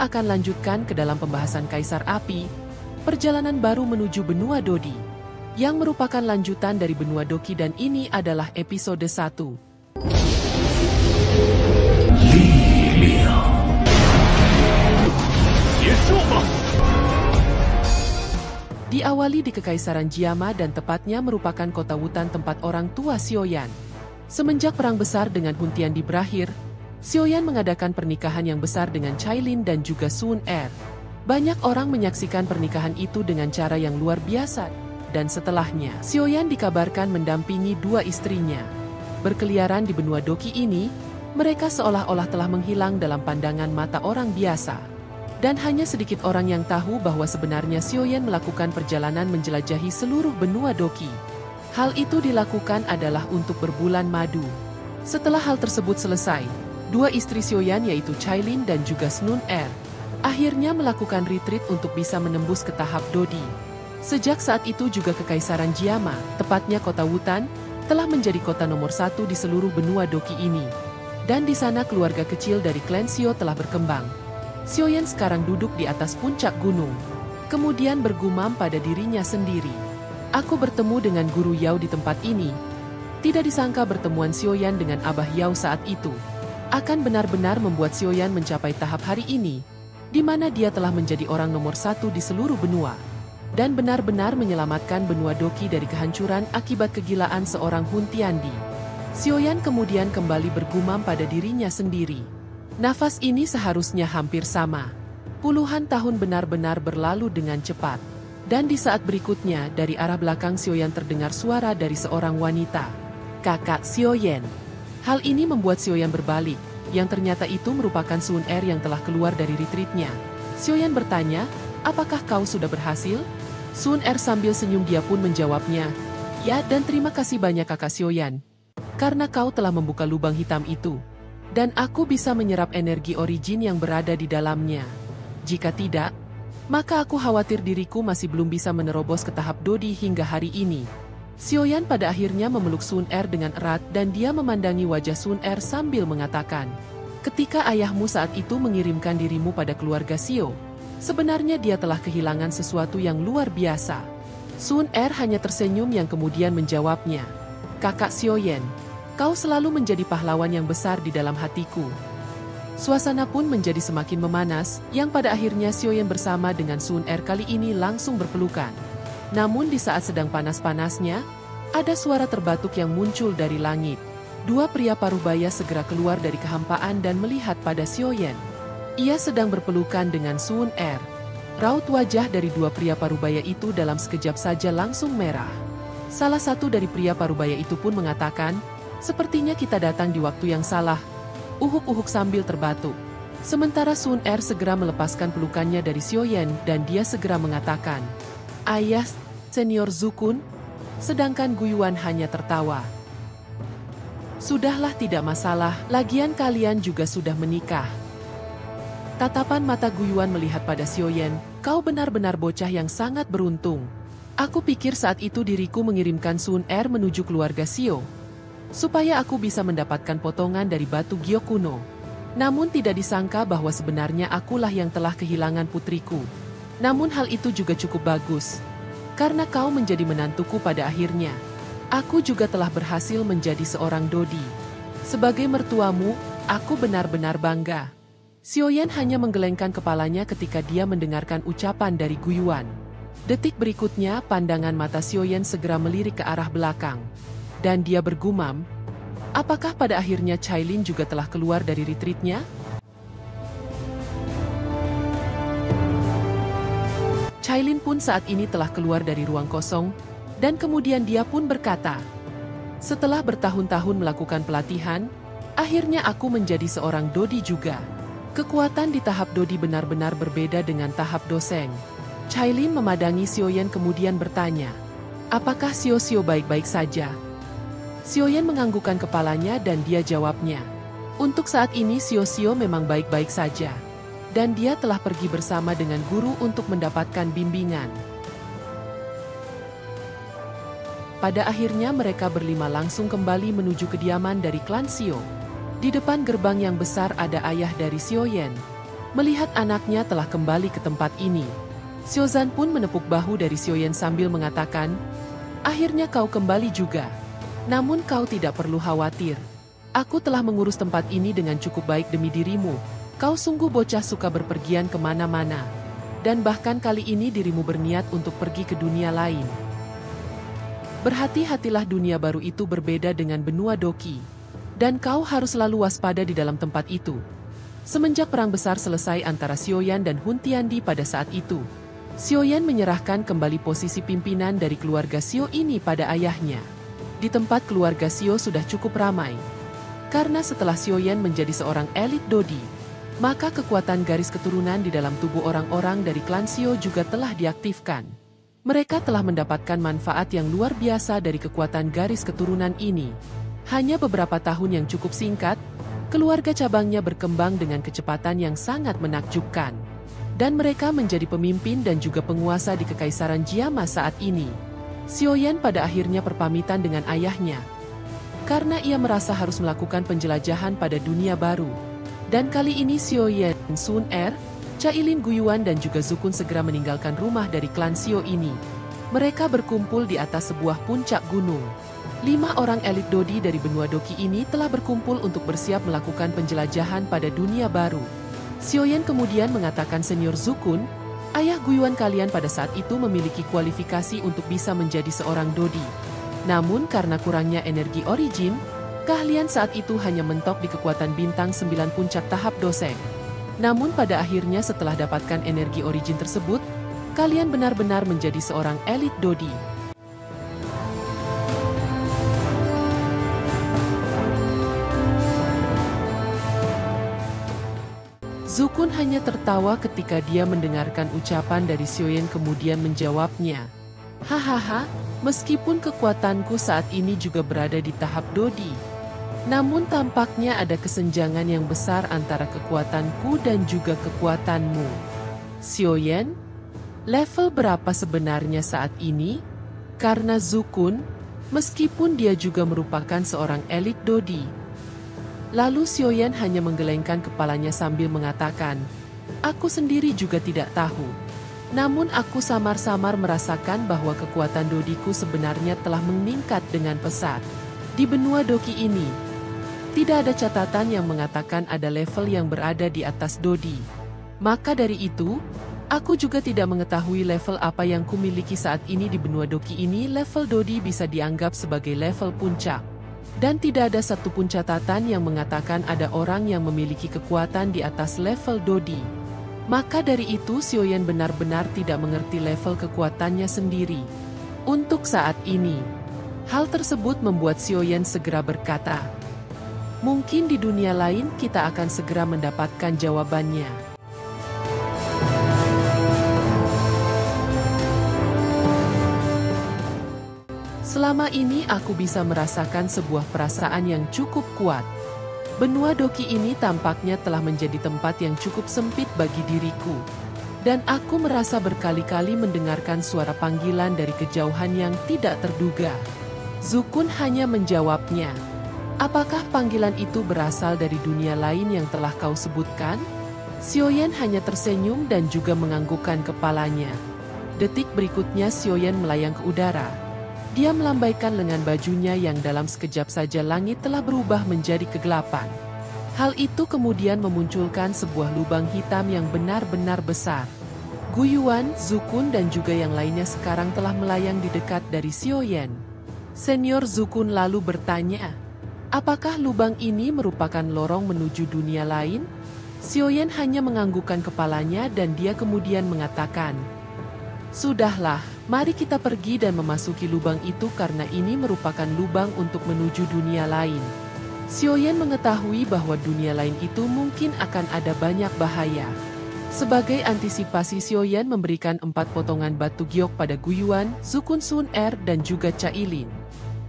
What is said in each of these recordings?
Kita akan lanjutkan ke dalam pembahasan Kaisar Api, perjalanan baru menuju benua Dodi, yang merupakan lanjutan dari benua Doki dan ini adalah episode 1. Diawali di Kekaisaran Jiama dan tepatnya merupakan kota Wutan tempat orang tua Xiaoyan. Semenjak perang besar dengan Hun Tiandi berakhir, Xiaoyan mengadakan pernikahan yang besar dengan Cailin dan juga Sun Er. Banyak orang menyaksikan pernikahan itu dengan cara yang luar biasa, dan setelahnya Xiaoyan dikabarkan mendampingi dua istrinya. Berkeliaran di benua Doki ini, mereka seolah-olah telah menghilang dalam pandangan mata orang biasa. Dan hanya sedikit orang yang tahu bahwa sebenarnya Xiaoyan melakukan perjalanan menjelajahi seluruh benua Doki. Hal itu dilakukan adalah untuk berbulan madu. Setelah hal tersebut selesai, dua istri Xiaoyan yaitu Cailin dan juga Sun Er, akhirnya melakukan retreat untuk bisa menembus ke tahap Dodi. Sejak saat itu juga Kekaisaran Jiama, tepatnya kota Wutan, telah menjadi kota nomor 1 di seluruh benua Doki ini. Dan di sana keluarga kecil dari klan Xiao telah berkembang. Xiaoyan sekarang duduk di atas puncak gunung. Kemudian bergumam pada dirinya sendiri. Aku bertemu dengan Guru Yao di tempat ini. Tidak disangka pertemuan Xiaoyan dengan Abah Yao saat itu akan benar-benar membuat Xiaoyan mencapai tahap hari ini, di mana dia telah menjadi orang nomor 1 di seluruh benua. Dan benar-benar menyelamatkan benua Doki dari kehancuran akibat kegilaan seorang Hun Tiandi. Xiaoyan kemudian kembali bergumam pada dirinya sendiri. Nafas ini seharusnya hampir sama. Puluhan tahun benar-benar berlalu dengan cepat. Dan di saat berikutnya dari arah belakang Xiaoyan terdengar suara dari seorang wanita. Kakak Xiaoyan. Hal ini membuat Xiaoyan berbalik, yang ternyata itu merupakan Sun Er yang telah keluar dari retreatnya. Xiaoyan bertanya, apakah kau sudah berhasil? Sun Er sambil senyum dia pun menjawabnya, ya dan terima kasih banyak kakak Xiaoyan. Karena kau telah membuka lubang hitam itu. Dan aku bisa menyerap energi origin yang berada di dalamnya. Jika tidak, maka aku khawatir diriku masih belum bisa menerobos ke tahap Dodi hingga hari ini. Xiaoyan pada akhirnya memeluk Sun Er dengan erat dan dia memandangi wajah Sun Er sambil mengatakan, ketika ayahmu saat itu mengirimkan dirimu pada keluarga Xiao, sebenarnya dia telah kehilangan sesuatu yang luar biasa. Sun Er hanya tersenyum yang kemudian menjawabnya, kakak Xiaoyan, kau selalu menjadi pahlawan yang besar di dalam hatiku. Suasana pun menjadi semakin memanas, yang pada akhirnya Xiaoyan bersama dengan Sun Er kali ini langsung berpelukan. Namun di saat sedang panas-panasnya, ada suara terbatuk yang muncul dari langit. Dua pria parubaya segera keluar dari kehampaan dan melihat pada Xiaoyan. Ia sedang berpelukan dengan Sun Er. Raut wajah dari dua pria parubaya itu dalam sekejap saja langsung merah. Salah satu dari pria parubaya itu pun mengatakan, sepertinya kita datang di waktu yang salah. Uhuk-uhuk sambil terbatuk. Sementara Sun Er segera melepaskan pelukannya dari Xiaoyan dan dia segera mengatakan, ayah, Senior Zukun. Sedangkan Guyuan hanya tertawa. Sudahlah tidak masalah, lagian kalian juga sudah menikah. Tatapan mata Guyuan melihat pada Xiaoyan, kau benar-benar bocah yang sangat beruntung. Aku pikir saat itu diriku mengirimkan Sun Er menuju keluarga Xiao, supaya aku bisa mendapatkan potongan dari batu giok kuno. Namun tidak disangka bahwa sebenarnya akulah yang telah kehilangan putriku. Namun hal itu juga cukup bagus. Karena kau menjadi menantuku pada akhirnya. Aku juga telah berhasil menjadi seorang Dodi. Sebagai mertuamu, aku benar-benar bangga. Xiaoyan hanya menggelengkan kepalanya ketika dia mendengarkan ucapan dari Guyuan. Detik berikutnya pandangan mata Xiaoyan segera melirik ke arah belakang. Dan dia bergumam, apakah pada akhirnya Cailin juga telah keluar dari retreatnya? Cailin pun saat ini telah keluar dari ruang kosong, dan kemudian dia pun berkata, setelah bertahun-tahun melakukan pelatihan, akhirnya aku menjadi seorang Dodi juga. Kekuatan di tahap Dodi benar-benar berbeda dengan tahap Doseng. Cailin memandangi Xiaoyan kemudian bertanya, apakah Xiao baik-baik saja? Xiaoyan menganggukkan kepalanya dan dia jawabnya, untuk saat ini Xiao memang baik-baik saja. Dan dia telah pergi bersama dengan guru untuk mendapatkan bimbingan. Pada akhirnya mereka berlima langsung kembali menuju kediaman dari klan Xiao. Di depan gerbang yang besar ada ayah dari Xiaoyan. Melihat anaknya telah kembali ke tempat ini, Xiaozan pun menepuk bahu dari Xiaoyan sambil mengatakan, "Akhirnya kau kembali juga. Namun kau tidak perlu khawatir. Aku telah mengurus tempat ini dengan cukup baik demi dirimu. Kau sungguh bocah suka berpergian kemana-mana. Dan bahkan kali ini dirimu berniat untuk pergi ke dunia lain. Berhati-hatilah, dunia baru itu berbeda dengan benua Doki. Dan kau harus selalu waspada di dalam tempat itu." Semenjak perang besar selesai antara Xiaoyan dan Hun Tiandi pada saat itu, Xiaoyan menyerahkan kembali posisi pimpinan dari keluarga Xiao ini pada ayahnya. Di tempat keluarga Xiao sudah cukup ramai. Karena setelah Xiaoyan menjadi seorang elit Dodi, maka kekuatan garis keturunan di dalam tubuh orang-orang dari klan Xiao juga telah diaktifkan. Mereka telah mendapatkan manfaat yang luar biasa dari kekuatan garis keturunan ini. Hanya beberapa tahun yang cukup singkat, keluarga cabangnya berkembang dengan kecepatan yang sangat menakjubkan. Dan mereka menjadi pemimpin dan juga penguasa di Kekaisaran Jiama saat ini. Xiaoyan pada akhirnya berpamitan dengan ayahnya. Karena ia merasa harus melakukan penjelajahan pada dunia baru. Dan kali ini Xiaoyan, Sun Er, Cailin Guyuan dan juga Zukun segera meninggalkan rumah dari klan Xiao ini. Mereka berkumpul di atas sebuah puncak gunung. 5 orang elit Dodi dari benua Doki ini telah berkumpul untuk bersiap melakukan penjelajahan pada dunia baru. Xiaoyan kemudian mengatakan, "Senior Zukun, ayah Guyuan kalian pada saat itu memiliki kualifikasi untuk bisa menjadi seorang Dodi. Namun karena kurangnya energi origin, keahlian saat itu hanya mentok di kekuatan bintang 9 puncak tahap Doseng. Namun pada akhirnya setelah dapatkan energi origin tersebut, kalian benar-benar menjadi seorang elit Dodi." Zukun hanya tertawa ketika dia mendengarkan ucapan dari Xiaoyan kemudian menjawabnya, "Hahaha, meskipun kekuatanku saat ini juga berada di tahap Dodi, namun tampaknya ada kesenjangan yang besar antara kekuatanku dan juga kekuatanmu. Xiaoyan, level berapa sebenarnya saat ini?" Karena Zukun, meskipun dia juga merupakan seorang elit Dodi. Lalu Xiaoyan hanya menggelengkan kepalanya sambil mengatakan, "Aku sendiri juga tidak tahu. Namun aku samar-samar merasakan bahwa kekuatan Dodiku sebenarnya telah meningkat dengan pesat. Di benua Doki ini, tidak ada catatan yang mengatakan ada level yang berada di atas Dodi. Maka dari itu, aku juga tidak mengetahui level apa yang kumiliki saat ini di benua Doki ini. Level Dodi bisa dianggap sebagai level puncak. Dan tidak ada satupun catatan yang mengatakan ada orang yang memiliki kekuatan di atas level Dodi. Maka dari itu Xiaoyan benar-benar tidak mengerti level kekuatannya sendiri. Untuk saat ini, hal tersebut membuat Xiaoyan segera berkata, "Mungkin di dunia lain kita akan segera mendapatkan jawabannya." Selama ini aku bisa merasakan sebuah perasaan yang cukup kuat. Benua Doki ini tampaknya telah menjadi tempat yang cukup sempit bagi diriku. Dan aku merasa berkali-kali mendengarkan suara panggilan dari kejauhan yang tidak terduga. Zukun hanya menjawabnya, "Apakah panggilan itu berasal dari dunia lain yang telah kau sebutkan?" Xiaoyan hanya tersenyum dan juga menganggukkan kepalanya. Detik berikutnya Xiaoyan melayang ke udara. Dia melambaikan lengan bajunya yang dalam sekejap saja langit telah berubah menjadi kegelapan. Hal itu kemudian memunculkan sebuah lubang hitam yang benar-benar besar. Guyuan, Zukun dan juga yang lainnya sekarang telah melayang di dekat dari Xiaoyan. Senior Zukun lalu bertanya, "Apakah lubang ini merupakan lorong menuju dunia lain?" Xiaoyan hanya menganggukkan kepalanya dan dia kemudian mengatakan, "Sudahlah, mari kita pergi dan memasuki lubang itu karena ini merupakan lubang untuk menuju dunia lain." Xiaoyan mengetahui bahwa dunia lain itu mungkin akan ada banyak bahaya. Sebagai antisipasi Xiaoyan memberikan 4 potongan batu giok pada Guyuan, Zukun, Sun Er dan juga Cailin.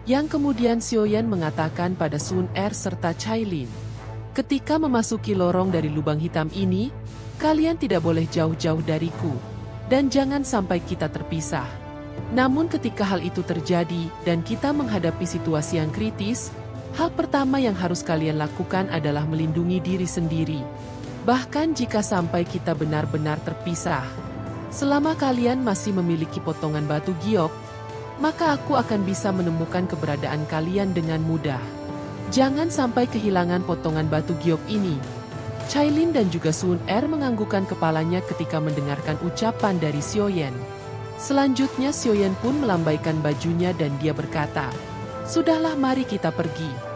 Yang kemudian Xiaoyan mengatakan pada Sun Er serta Cailin, "Ketika memasuki lorong dari lubang hitam ini, kalian tidak boleh jauh-jauh dariku. Dan jangan sampai kita terpisah. Namun ketika hal itu terjadi dan kita menghadapi situasi yang kritis, hal pertama yang harus kalian lakukan adalah melindungi diri sendiri. Bahkan jika sampai kita benar-benar terpisah, selama kalian masih memiliki potongan batu giok, maka aku akan bisa menemukan keberadaan kalian dengan mudah. Jangan sampai kehilangan potongan batu giok ini. Cailin dan juga Sun Er menganggukkan kepalanya ketika mendengarkan ucapan dari Xiaoyan. Selanjutnya Xiaoyan pun melambaikan bajunya dan dia berkata, "Sudahlah, mari kita pergi."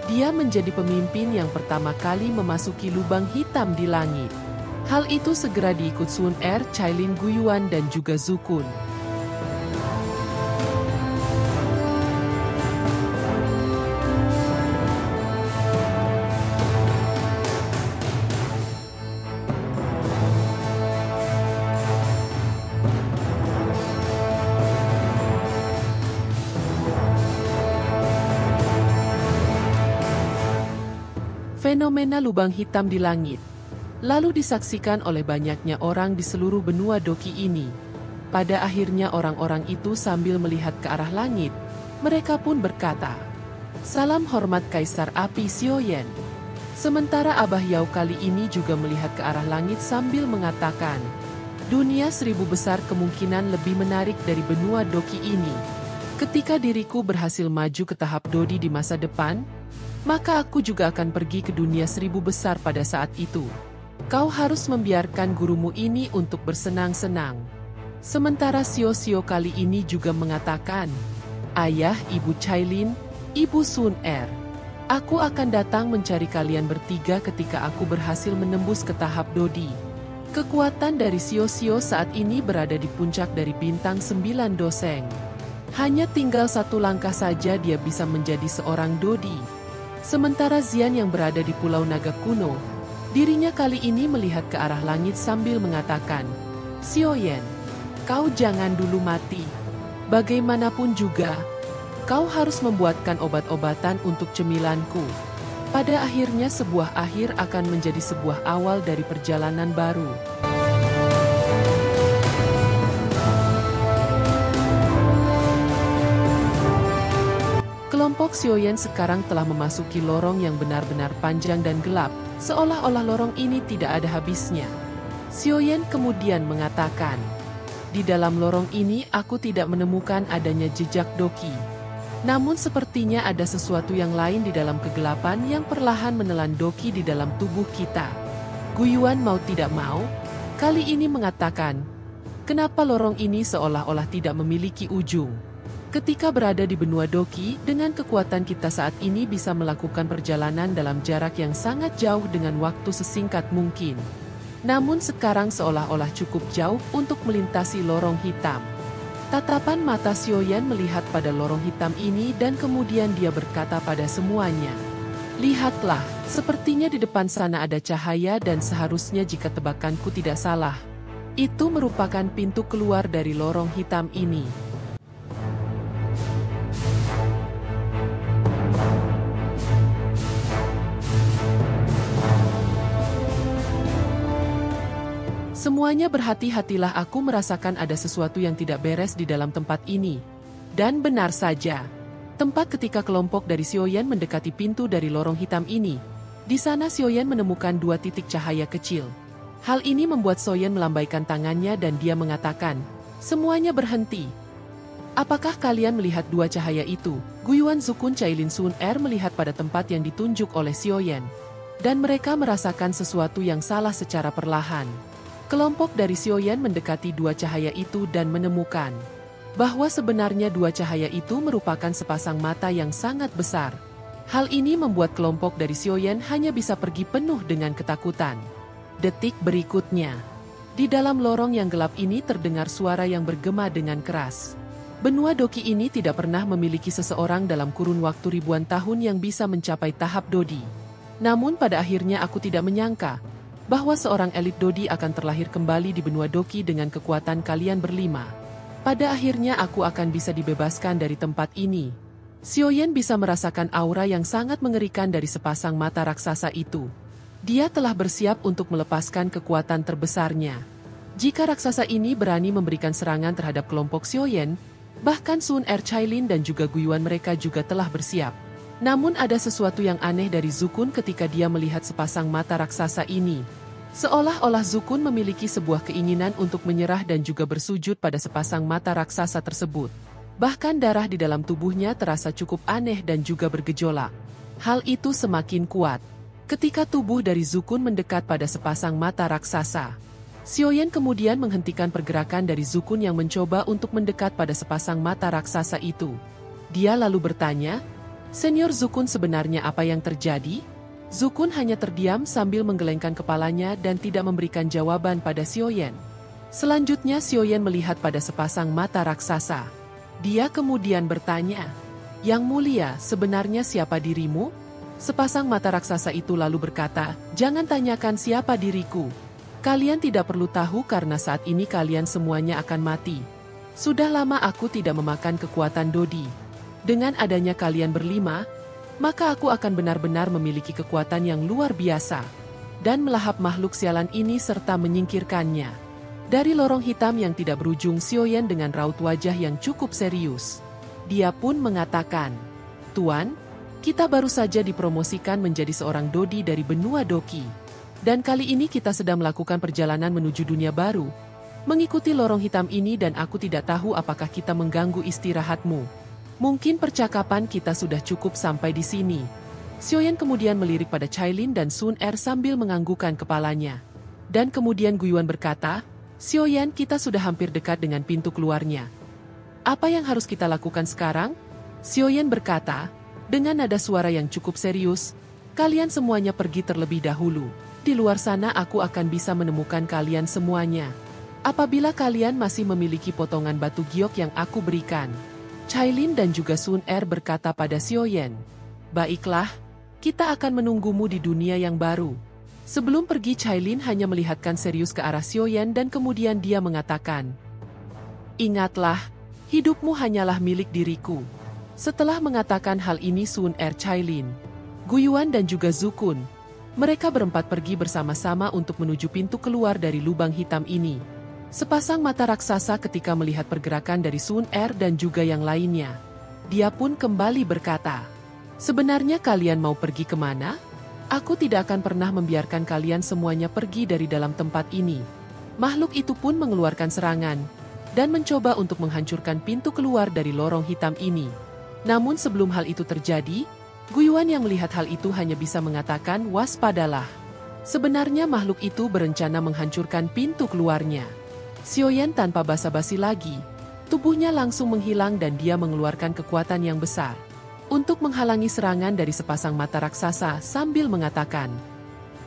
Dia menjadi pemimpin yang pertama kali memasuki lubang hitam di langit. Hal itu segera diikut Sun Er, Cailin, Guiyuan dan juga Zukun. Fenomena lubang hitam di langit lalu disaksikan oleh banyaknya orang di seluruh benua Doki ini. Pada akhirnya orang-orang itu sambil melihat ke arah langit, mereka pun berkata, "Salam hormat Kaisar Api Xiaoyan." Sementara Abah Yao kali ini juga melihat ke arah langit sambil mengatakan, "Dunia 1000 besar kemungkinan lebih menarik dari benua Doki ini. Ketika diriku berhasil maju ke tahap Dodi di masa depan, maka aku juga akan pergi ke dunia 1000 besar pada saat itu. Kau harus membiarkan gurumu ini untuk bersenang-senang." Sementara Xiao kali ini juga mengatakan, "Ayah, Ibu Cailin, Ibu Sun Er, aku akan datang mencari kalian bertiga ketika aku berhasil menembus ke tahap Dodi." Kekuatan dari Xiao saat ini berada di puncak dari bintang 9 Doseng. Hanya tinggal satu langkah saja dia bisa menjadi seorang Dodi. Sementara Xian yang berada di Pulau Naga Kuno, dirinya kali ini melihat ke arah langit sambil mengatakan, "Xiaoyan, kau jangan dulu mati. Bagaimanapun juga, kau harus membuatkan obat-obatan untuk cemilanku. Pada akhirnya sebuah akhir akan menjadi sebuah awal dari perjalanan baru." Kelompok Xiaoyan sekarang telah memasuki lorong yang benar-benar panjang dan gelap, seolah-olah lorong ini tidak ada habisnya. Xiaoyan kemudian mengatakan, "Di dalam lorong ini aku tidak menemukan adanya jejak Doki. Namun sepertinya ada sesuatu yang lain di dalam kegelapan yang perlahan menelan Doki di dalam tubuh kita." Guiyuan mau tidak mau, kali ini mengatakan, "Kenapa lorong ini seolah-olah tidak memiliki ujung? Ketika berada di benua Doki, dengan kekuatan kita saat ini bisa melakukan perjalanan dalam jarak yang sangat jauh dengan waktu sesingkat mungkin. Namun sekarang seolah-olah cukup jauh untuk melintasi lorong hitam." Tatapan mata Xiaoyan melihat pada lorong hitam ini dan kemudian dia berkata pada semuanya, "Lihatlah, sepertinya di depan sana ada cahaya dan seharusnya jika tebakanku tidak salah, itu merupakan pintu keluar dari lorong hitam ini." Semuanya berhati-hatilah, aku merasakan ada sesuatu yang tidak beres di dalam tempat ini. Dan benar saja. Tempat ketika kelompok dari Xiaoyan mendekati pintu dari lorong hitam ini. Di sana Xiaoyan menemukan 2 titik cahaya kecil. Hal ini membuat Xiaoyan melambaikan tangannya dan dia mengatakan, "Semuanya berhenti." "Apakah kalian melihat 2 cahaya itu?" Guiyuan, Zukun, Cailin, Sun Er melihat pada tempat yang ditunjuk oleh Xiaoyan. Dan mereka merasakan sesuatu yang salah secara perlahan. Kelompok dari Xiaoyan mendekati 2 cahaya itu dan menemukan bahwa sebenarnya 2 cahaya itu merupakan sepasang mata yang sangat besar. Hal ini membuat kelompok dari Xiaoyan hanya bisa pergi penuh dengan ketakutan. Detik berikutnya, di dalam lorong yang gelap ini terdengar suara yang bergema dengan keras. Benua Doki ini tidak pernah memiliki seseorang dalam kurun waktu ribuan tahun yang bisa mencapai tahap Dodi. Namun pada akhirnya aku tidak menyangka bahwa seorang elit Dodi akan terlahir kembali di benua Doki dengan kekuatan kalian berlima. Pada akhirnya aku akan bisa dibebaskan dari tempat ini. Xiaoyan bisa merasakan aura yang sangat mengerikan dari sepasang mata raksasa itu. Dia telah bersiap untuk melepaskan kekuatan terbesarnya. Jika raksasa ini berani memberikan serangan terhadap kelompok Xiaoyan, bahkan Sun Er, Cailin dan juga Guiyuan mereka juga telah bersiap. Namun ada sesuatu yang aneh dari Zukun ketika dia melihat sepasang mata raksasa ini. Seolah-olah Zukun memiliki sebuah keinginan untuk menyerah dan juga bersujud pada sepasang mata raksasa tersebut. Bahkan darah di dalam tubuhnya terasa cukup aneh dan juga bergejolak. Hal itu semakin kuat ketika tubuh dari Zukun mendekat pada sepasang mata raksasa. Xiaoyan kemudian menghentikan pergerakan dari Zukun yang mencoba untuk mendekat pada sepasang mata raksasa itu. Dia lalu bertanya, "Senior Zukun, sebenarnya apa yang terjadi?" Zukun hanya terdiam sambil menggelengkan kepalanya dan tidak memberikan jawaban pada Xiaoyan. Selanjutnya Xiaoyan melihat pada sepasang mata raksasa. Dia kemudian bertanya, "Yang mulia, sebenarnya siapa dirimu?" Sepasang mata raksasa itu lalu berkata, "Jangan tanyakan siapa diriku. Kalian tidak perlu tahu karena saat ini kalian semuanya akan mati. Sudah lama aku tidak memakan kekuatan Dodi. Dengan adanya kalian berlima, maka aku akan benar-benar memiliki kekuatan yang luar biasa dan melahap makhluk sialan ini serta menyingkirkannya." Dari lorong hitam yang tidak berujung, Xiaoyan dengan raut wajah yang cukup serius. Dia pun mengatakan, "Tuan, kita baru saja dipromosikan menjadi seorang Dodi dari benua Doki. Dan kali ini kita sedang melakukan perjalanan menuju dunia baru, mengikuti lorong hitam ini dan aku tidak tahu apakah kita mengganggu istirahatmu. Mungkin percakapan kita sudah cukup sampai di sini." Xiaoyan kemudian melirik pada Cailin dan Sun Er sambil menganggukkan kepalanya. Dan kemudian Guiyuan berkata, "Xiaoyan, kita sudah hampir dekat dengan pintu keluarnya. Apa yang harus kita lakukan sekarang?" Xiaoyan berkata, dengan nada suara yang cukup serius, "Kalian semuanya pergi terlebih dahulu. Di luar sana aku akan bisa menemukan kalian semuanya. Apabila kalian masih memiliki potongan batu giok yang aku berikan." Cailin dan juga Sun Er berkata pada Xiaoyan, "Baiklah, kita akan menunggumu di dunia yang baru." Sebelum pergi, Cailin hanya melihatkan serius ke arah Xiaoyan dan kemudian dia mengatakan, "Ingatlah, hidupmu hanyalah milik diriku." Setelah mengatakan hal ini, Sun Er, Cailin, Guiyuan dan juga Zukun, mereka berempat pergi bersama-sama untuk menuju pintu keluar dari lubang hitam ini. Sepasang mata raksasa ketika melihat pergerakan dari Sun Er dan juga yang lainnya. Dia pun kembali berkata, "Sebenarnya kalian mau pergi kemana? Aku tidak akan pernah membiarkan kalian semuanya pergi dari dalam tempat ini." Makhluk itu pun mengeluarkan serangan dan mencoba untuk menghancurkan pintu keluar dari lorong hitam ini. Namun sebelum hal itu terjadi, Guiyuan yang melihat hal itu hanya bisa mengatakan, "Waspadalah." Sebenarnya makhluk itu berencana menghancurkan pintu keluarnya. Xiaoyan tanpa basa-basi lagi, tubuhnya langsung menghilang dan dia mengeluarkan kekuatan yang besar untuk menghalangi serangan dari sepasang mata raksasa sambil mengatakan,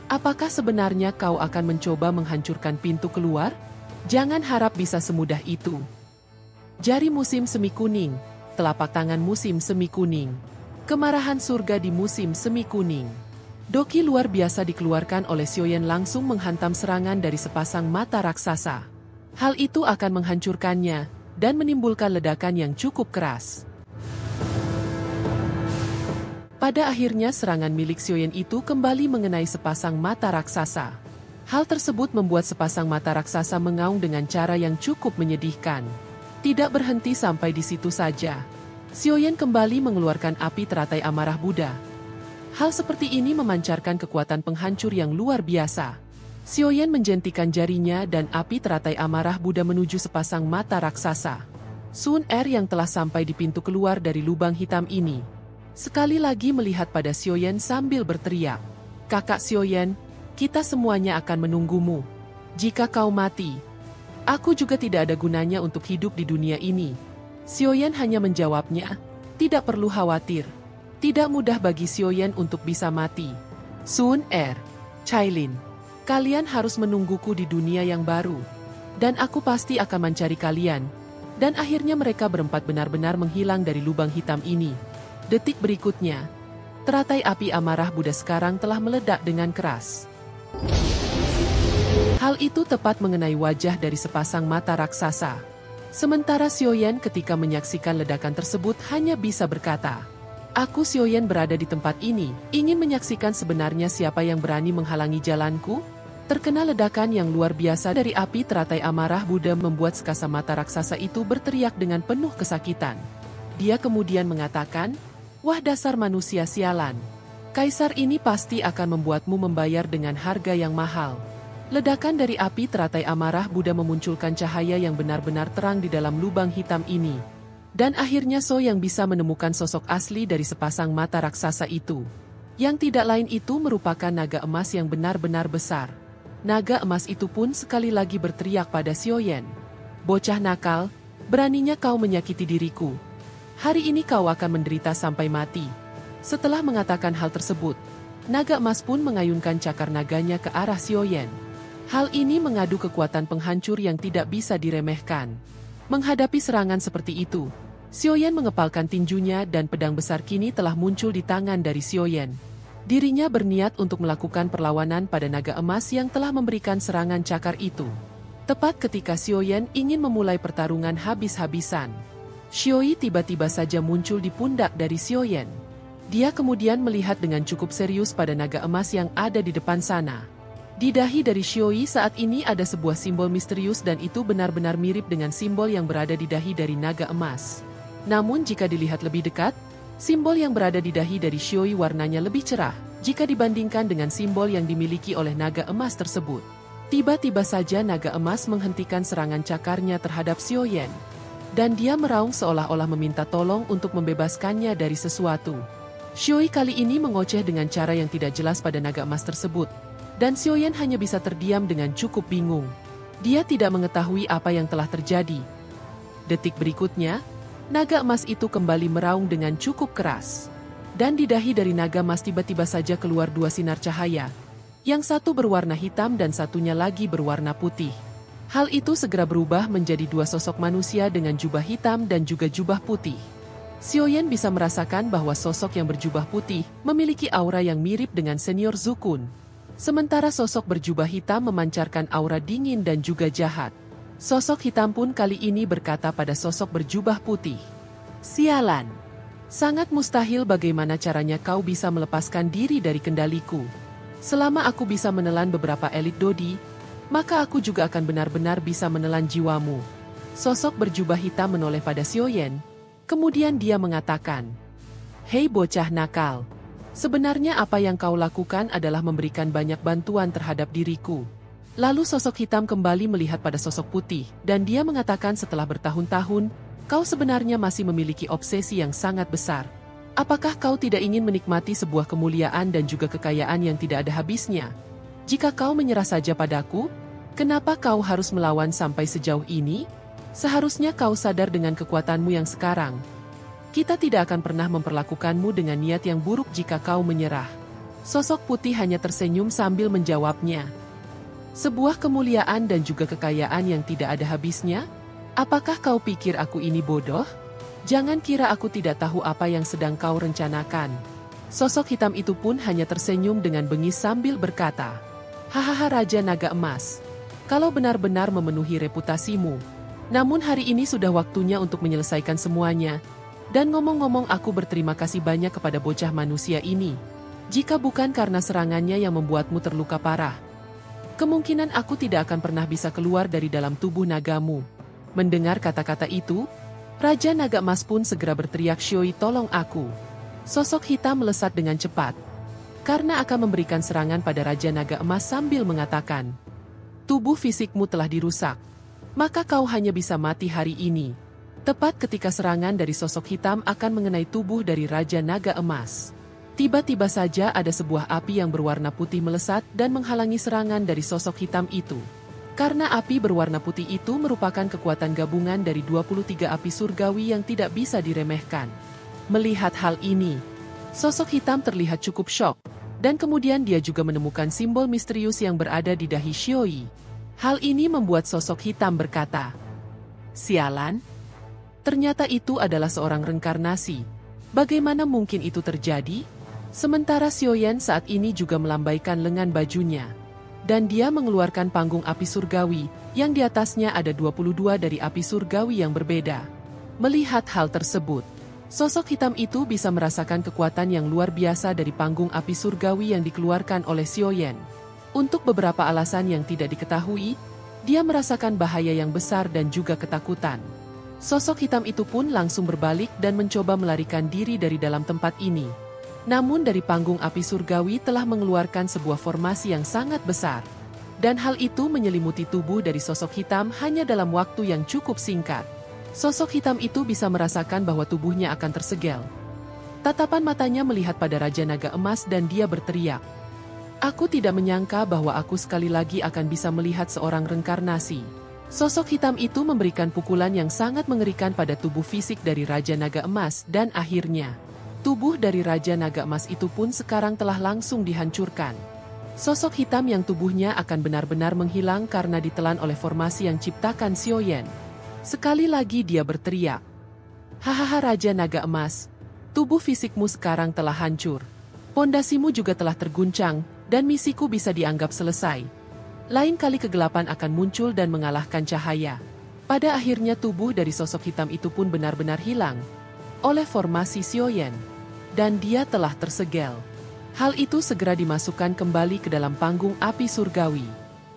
"Apakah sebenarnya kau akan mencoba menghancurkan pintu keluar? Jangan harap bisa semudah itu." Jari musim semi kuning, telapak tangan musim semi kuning. Kemarahan surga di musim semi kuning. Doki luar biasa dikeluarkan oleh Xiaoyan langsung menghantam serangan dari sepasang mata raksasa. Hal itu akan menghancurkannya dan menimbulkan ledakan yang cukup keras. Pada akhirnya serangan milik Xiaoyan itu kembali mengenai sepasang mata raksasa. Hal tersebut membuat sepasang mata raksasa mengaung dengan cara yang cukup menyedihkan. Tidak berhenti sampai di situ saja. Xiaoyan kembali mengeluarkan api teratai amarah Buddha. Hal seperti ini memancarkan kekuatan penghancur yang luar biasa. Xiaoyan menjentikan jarinya dan api teratai amarah Buddha menuju sepasang mata raksasa. Sun Er yang telah sampai di pintu keluar dari lubang hitam ini, sekali lagi melihat pada Xiaoyan sambil berteriak, "Kakak Xiaoyan, kita semuanya akan menunggumu. Jika kau mati, aku juga tidak ada gunanya untuk hidup di dunia ini." Xiaoyan hanya menjawabnya, "Tidak perlu khawatir. Tidak mudah bagi Xiaoyan untuk bisa mati. Sun Er, Cailin, kalian harus menungguku di dunia yang baru. Dan aku pasti akan mencari kalian." Dan akhirnya mereka berempat benar-benar menghilang dari lubang hitam ini. Detik berikutnya, teratai api amarah Buddha sekarang telah meledak dengan keras. Hal itu tepat mengenai wajah dari sepasang mata raksasa. Sementara Xiaoyan ketika menyaksikan ledakan tersebut hanya bisa berkata, "Aku Xiaoyan berada di tempat ini, ingin menyaksikan sebenarnya siapa yang berani menghalangi jalanku." Terkena ledakan yang luar biasa dari api teratai amarah Buddha membuat sekasa mata raksasa itu berteriak dengan penuh kesakitan. Dia kemudian mengatakan, "Wah, dasar manusia sialan. Kaisar ini pasti akan membuatmu membayar dengan harga yang mahal." Ledakan dari api teratai amarah Buddha memunculkan cahaya yang benar-benar terang di dalam lubang hitam ini. Dan akhirnya So yang bisa menemukan sosok asli dari sepasang mata raksasa itu. Yang tidak lain itu merupakan naga emas yang benar-benar besar. Naga emas itu pun sekali lagi berteriak pada Xiaoyan. "Bocah nakal, beraninya kau menyakiti diriku. Hari ini kau akan menderita sampai mati." Setelah mengatakan hal tersebut, naga emas pun mengayunkan cakar naganya ke arah Xiaoyan. Hal ini mengadu kekuatan penghancur yang tidak bisa diremehkan. Menghadapi serangan seperti itu, Xiaoyan mengepalkan tinjunya dan pedang besar kini telah muncul di tangan dari Xiaoyan. Dirinya berniat untuk melakukan perlawanan pada naga emas yang telah memberikan serangan cakar itu. Tepat ketika Xiaoyan ingin memulai pertarungan habis-habisan, Xiaoyi tiba-tiba saja muncul di pundak dari Xiaoyan. Dia kemudian melihat dengan cukup serius pada naga emas yang ada di depan sana. Di dahi dari Xiaoyi saat ini ada sebuah simbol misterius dan itu benar-benar mirip dengan simbol yang berada di dahi dari naga emas. Namun jika dilihat lebih dekat, simbol yang berada di dahi dari Xiaoyi warnanya lebih cerah jika dibandingkan dengan simbol yang dimiliki oleh naga emas tersebut. Tiba-tiba saja naga emas menghentikan serangan cakarnya terhadap Xiaoyan. Dan dia meraung seolah-olah meminta tolong untuk membebaskannya dari sesuatu. Xiaoyi kali ini mengoceh dengan cara yang tidak jelas pada naga emas tersebut. Dan Xiaoyan hanya bisa terdiam dengan cukup bingung. Dia tidak mengetahui apa yang telah terjadi. Detik berikutnya, naga emas itu kembali meraung dengan cukup keras. Dan di dahi dari naga emas tiba-tiba saja keluar dua sinar cahaya. Yang satu berwarna hitam dan satunya lagi berwarna putih. Hal itu segera berubah menjadi dua sosok manusia dengan jubah hitam dan juga jubah putih. Xiaoyan bisa merasakan bahwa sosok yang berjubah putih memiliki aura yang mirip dengan senior Zukun. Sementara sosok berjubah hitam memancarkan aura dingin dan juga jahat. Sosok hitam pun kali ini berkata pada sosok berjubah putih, "Sialan! Sangat mustahil bagaimana caranya kau bisa melepaskan diri dari kendaliku. Selama aku bisa menelan beberapa elit Dodi, maka aku juga akan benar-benar bisa menelan jiwamu." Sosok berjubah hitam menoleh pada Xiaoyan. Kemudian dia mengatakan, "Hei bocah nakal. Sebenarnya apa yang kau lakukan adalah memberikan banyak bantuan terhadap diriku." Lalu sosok hitam kembali melihat pada sosok putih, dan dia mengatakan setelah bertahun-tahun, "Kau sebenarnya masih memiliki obsesi yang sangat besar. Apakah kau tidak ingin menikmati sebuah kemuliaan dan juga kekayaan yang tidak ada habisnya? Jika kau menyerah saja padaku, kenapa kau harus melawan sampai sejauh ini? Seharusnya kau sadar dengan kekuatanmu yang sekarang. Kita tidak akan pernah memperlakukanmu dengan niat yang buruk jika kau menyerah." Sosok putih hanya tersenyum sambil menjawabnya. "Sebuah kemuliaan dan juga kekayaan yang tidak ada habisnya? Apakah kau pikir aku ini bodoh? Jangan kira aku tidak tahu apa yang sedang kau rencanakan." Sosok hitam itu pun hanya tersenyum dengan bengis sambil berkata, "Hahaha Raja Naga Emas, kalau benar-benar memenuhi reputasimu. Namun hari ini sudah waktunya untuk menyelesaikan semuanya. Dan ngomong-ngomong aku berterima kasih banyak kepada bocah manusia ini. Jika bukan karena serangannya yang membuatmu terluka parah, kemungkinan aku tidak akan pernah bisa keluar dari dalam tubuh nagamu." Mendengar kata-kata itu, Raja Naga Emas pun segera berteriak, "Xiaoyi, tolong aku." Sosok hitam melesat dengan cepat. Karena akan memberikan serangan pada Raja Naga Emas sambil mengatakan, "Tubuh fisikmu telah dirusak. Maka kau hanya bisa mati hari ini." Tepat ketika serangan dari sosok hitam akan mengenai tubuh dari Raja Naga Emas, tiba-tiba saja ada sebuah api yang berwarna putih melesat dan menghalangi serangan dari sosok hitam itu. Karena api berwarna putih itu merupakan kekuatan gabungan dari 23 api surgawi yang tidak bisa diremehkan. Melihat hal ini, sosok hitam terlihat cukup syok, dan kemudian dia juga menemukan simbol misterius yang berada di dahi Xiaoyi. Hal ini membuat sosok hitam berkata, "Sialan! Ternyata itu adalah seorang reinkarnasi. Bagaimana mungkin itu terjadi?" Sementara Xiaoyan saat ini juga melambaikan lengan bajunya. Dan dia mengeluarkan panggung api surgawi, yang di atasnya ada 22 dari api surgawi yang berbeda. Melihat hal tersebut, sosok hitam itu bisa merasakan kekuatan yang luar biasa dari panggung api surgawi yang dikeluarkan oleh Xiaoyan. Untuk beberapa alasan yang tidak diketahui, dia merasakan bahaya yang besar dan juga ketakutan. Sosok hitam itu pun langsung berbalik dan mencoba melarikan diri dari dalam tempat ini. Namun dari panggung api surgawi telah mengeluarkan sebuah formasi yang sangat besar. Dan hal itu menyelimuti tubuh dari sosok hitam hanya dalam waktu yang cukup singkat. Sosok hitam itu bisa merasakan bahwa tubuhnya akan tersegel. Tatapan matanya melihat pada Raja Naga Emas dan dia berteriak. Aku tidak menyangka bahwa aku sekali lagi akan bisa melihat seorang reinkarnasi. Sosok hitam itu memberikan pukulan yang sangat mengerikan pada tubuh fisik dari Raja Naga Emas dan akhirnya, tubuh dari Raja Naga Emas itu pun sekarang telah langsung dihancurkan. Sosok hitam yang tubuhnya akan benar-benar menghilang karena ditelan oleh formasi yang ciptakan Xiaoyan. Sekali lagi dia berteriak. Hahaha Raja Naga Emas, tubuh fisikmu sekarang telah hancur. Pondasimu juga telah terguncang, dan misiku bisa dianggap selesai. Lain kali kegelapan akan muncul dan mengalahkan cahaya. Pada akhirnya tubuh dari sosok hitam itu pun benar-benar hilang oleh formasi Xiaoyan. Dan dia telah tersegel. Hal itu segera dimasukkan kembali ke dalam panggung api surgawi.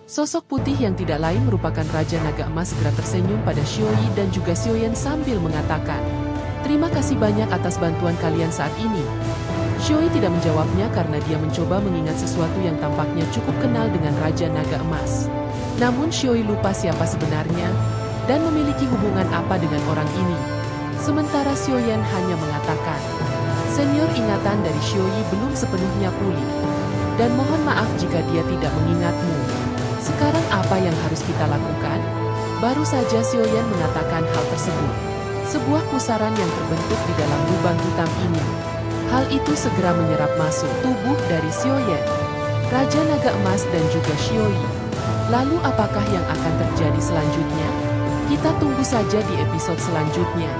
Sosok putih yang tidak lain merupakan Raja Naga Emas segera tersenyum pada Xiaoyi dan juga Xiaoyan sambil mengatakan, "Terima kasih banyak atas bantuan kalian saat ini." Xiaoyi tidak menjawabnya karena dia mencoba mengingat sesuatu yang tampaknya cukup kenal dengan Raja Naga Emas. Namun Xiaoyi lupa siapa sebenarnya dan memiliki hubungan apa dengan orang ini. Sementara Xiaoyan hanya mengatakan, "Senior, ingatan dari Xiaoyi belum sepenuhnya pulih. Dan mohon maaf jika dia tidak mengingatmu. Sekarang apa yang harus kita lakukan?" Baru saja Xiaoyan mengatakan hal tersebut. Sebuah pusaran yang terbentuk di dalam lubang hitam ini. Hal itu segera menyerap masuk tubuh dari Xiaoyan, Raja Naga Emas dan juga Xiaoyi. Lalu apakah yang akan terjadi selanjutnya? Kita tunggu saja di episode selanjutnya.